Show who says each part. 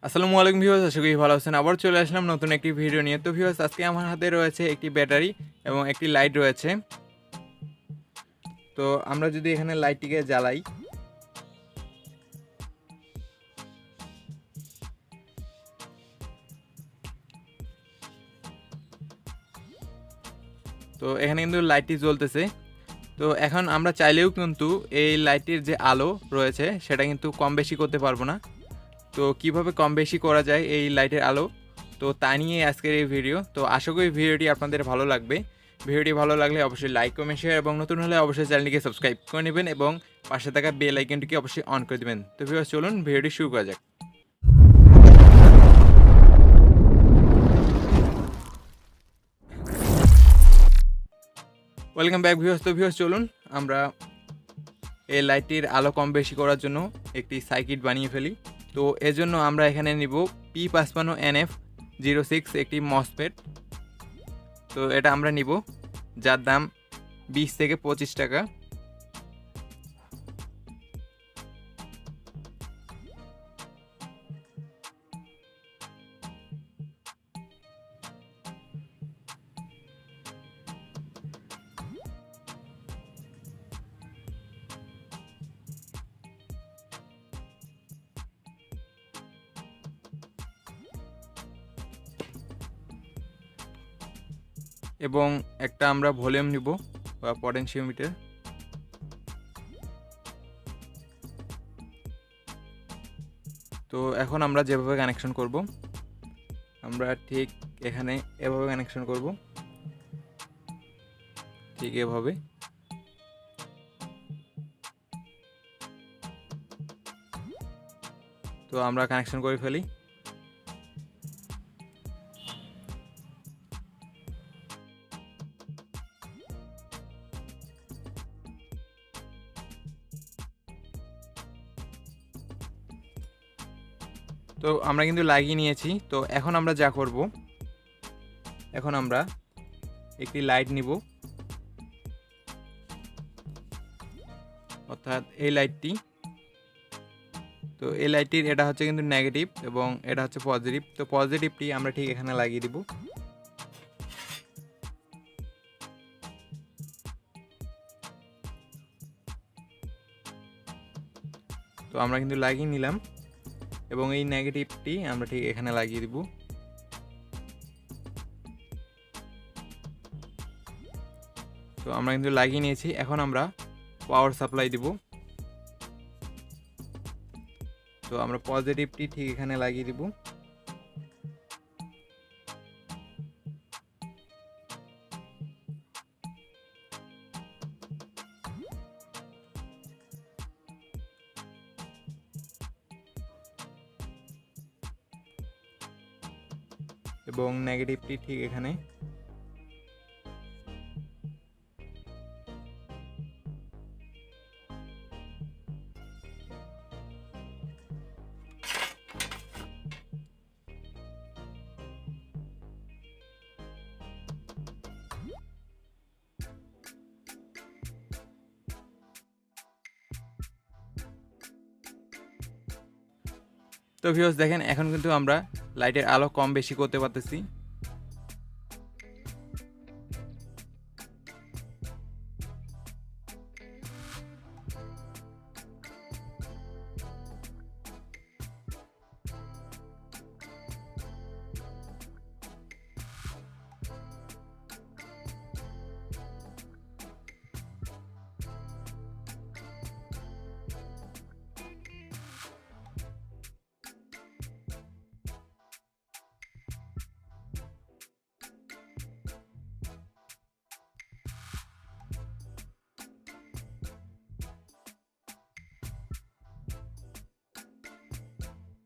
Speaker 1: আসসালামু আলাইকুম ভিউয়ার্স, আশা করি ভালো আছেন। আবার চলে আসলাম নতুন একটি ভিডিও নিয়ে। তো ভিউয়ার্স, আজকে আমার হাতে রয়েছে একটি ব্যাটারি এবং একটি লাইট রয়েছে। তো আমরা যদি এখানে লাইটটিকে জ্বালাই, তো এখানে কিন্তু লাইটটি জ্বলতেছে। তো এখন আমরা চাইলেও কিন্তু এই লাইটটির যে আলো রয়েছে সেটা কিন্তু কম বেশি করতে পারবো না। তো কিভাবে কম বেশি করা যায় এই লাইটের আলো, তো তা নিয়ে আজকের এই ভিডিও। তো আশা করি ভিডিওটি আপনাদের ভালো লাগবে। ভিডিওটি ভালো লাগলে অবশ্যই লাইক, কমেন্ট, শেয়ার এবং নতুন হলে অবশ্যই চ্যানেলটিকে সাবস্ক্রাইব করে নেবেন এবং পাশে থাকা বেল আইকনটিকে অবশ্যই অন করে দেবেন। তো ভিউয়ার্স, চলুন ভিডিওটি শুরু করা যাক। Welcome back viewers. তো ভিউয়ার্স, চলুন আমরা এই লাইটটির আলো কম বেশি করার জন্য একটি সার্কিট বানিয়ে ফেলি। তো এজন্য আমরা এখানে নিব P55NF06 একটি মসফেট। তো এটা আমরা নিব, যার দাম 20 থেকে 25 টাকা। এবং একটা আমরা ভলিউম নিব বা পটেনশিওমিটার। তো এখন আমরা যেভাবে কানেকশন করব, আমরা ঠিক এখানে এভাবে কানেকশন করব, ঠিক এভাবে। তো আমরা কানেকশন করে ফেলি। তো আমরা কিন্তু লাগিয়ে নিয়েছি। তো এখন আমরা যা করব, এখন আমরা একটি লাইট নিব, অর্থাৎ এই লাইটটি। তো এই লাইটটির এটা হচ্ছে কিন্তু নেগেটিভ এবং এটা হচ্ছে পজিটিভ। তো পজিটিভটি আমরা ঠিক এখানে লাগিয়ে দিব। তো আমরা কিন্তু লাগিয়ে নিলাম এবং এই নেগেটিভটি আমরা ঠিক এখানে লাগিয়ে দিব। তো আমরা কিন্তু লাগিয়ে নিয়েছি। এখন আমরা পাওয়ার সাপ্লাই দিব। তো আমরা পজিটিভটি ঠিক এখানে লাগিয়ে দিব। এবং নেগেটিভটি ঠিক এখানে। তো ভিউয়ার্স দেখেন, এখন কিন্তু আমরা লাইটের আলো কম বেশি করতে পারতেছি।